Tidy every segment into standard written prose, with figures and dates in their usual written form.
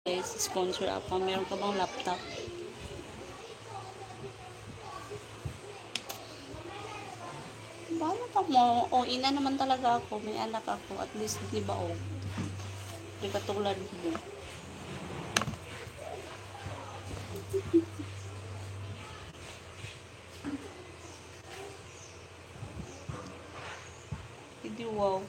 guys, sponsor ako. Meron ka bang laptop? Paano pa mo? O, ina naman talaga ako. May anak ako. At least, di ba, o. Di katulad mo. Hindi, wow.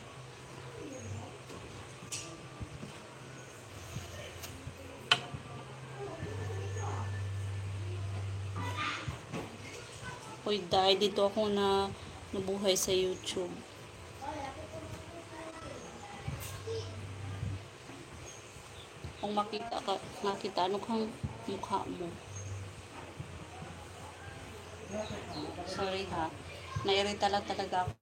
Hoy, dahil dito ako nabuhay sa YouTube. Kung makita ano kang mukha mo. Sorry ha. Nairita lang talaga ako.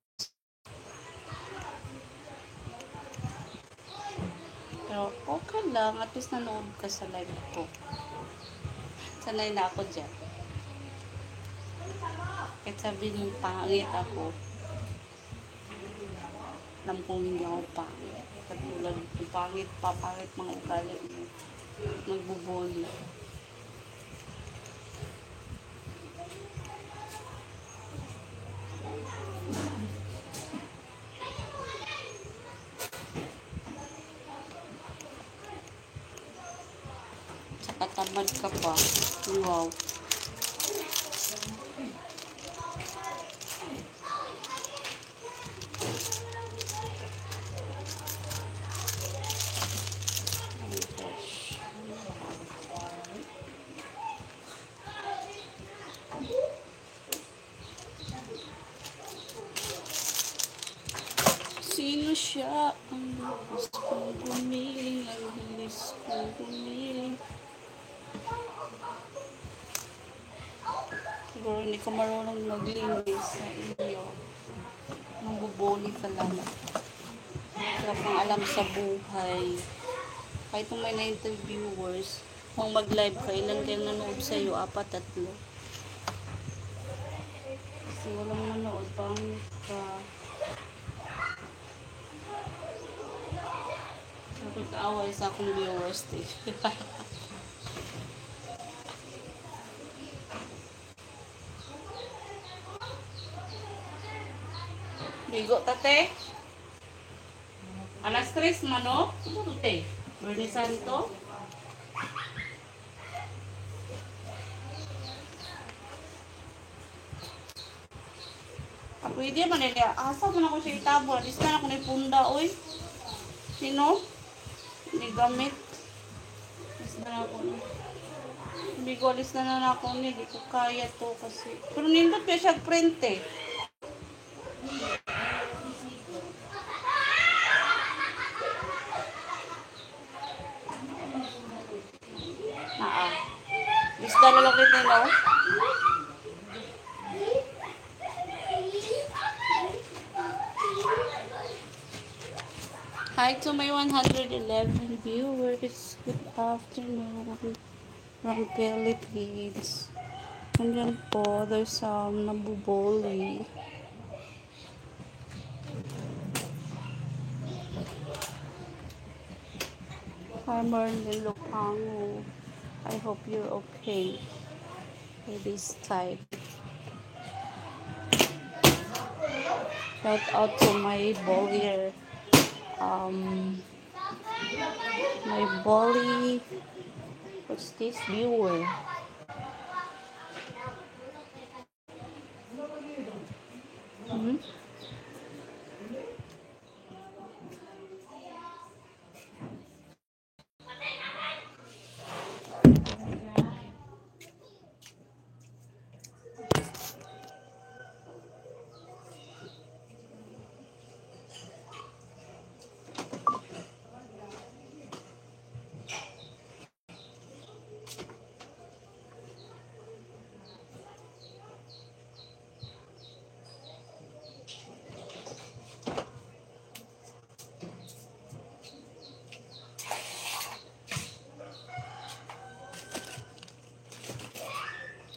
Pero okay lang. At least nanood ka sa live ko. Sanay na ako dyan. Kahit sabihin mong pangit ako. Alam kong hindi ako pangit. Katulad kung pangit mga ugali mo. Nagbubuli. Tsaka tamad ka pa. Wow. Sino siya? Ang bukas kong gumiling, ang bilis kong gumiling. Siguro hindi ka marunong maglinis sa iyo. Nambubuli ka lang. Wala kang alam sa buhay. Kahit kung may na-interviewers, kung mag-live ka, ilan kayong nanood sa iyo? 4, 3. Kasi walang nanood, pangit ka. Nakakaaway sa akong viewers, eh. Bigo, tate? Alas 3, mano? Ano te? Bernie Santo? Pwede man nila. Asa mo na ko siya itabo. Alis na ako na punda, oy. Sino? Hindi gamit. Alis na ako na. Hindi ko alis na ako ni. Hindi ko kaya to kasi. Pero nindot pa siya print eh. Isda na lang rin nila. Hi to my 111 viewers. Good afternoon from Philippines. Nandiyan po, there's some nabubuli. Hi Marlene Lopango. I hope you're okay with this type. Shout out to my bullier. My bully. What's this viewer?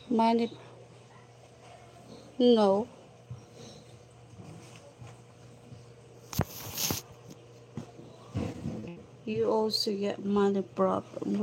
Money? No. you also get money problem.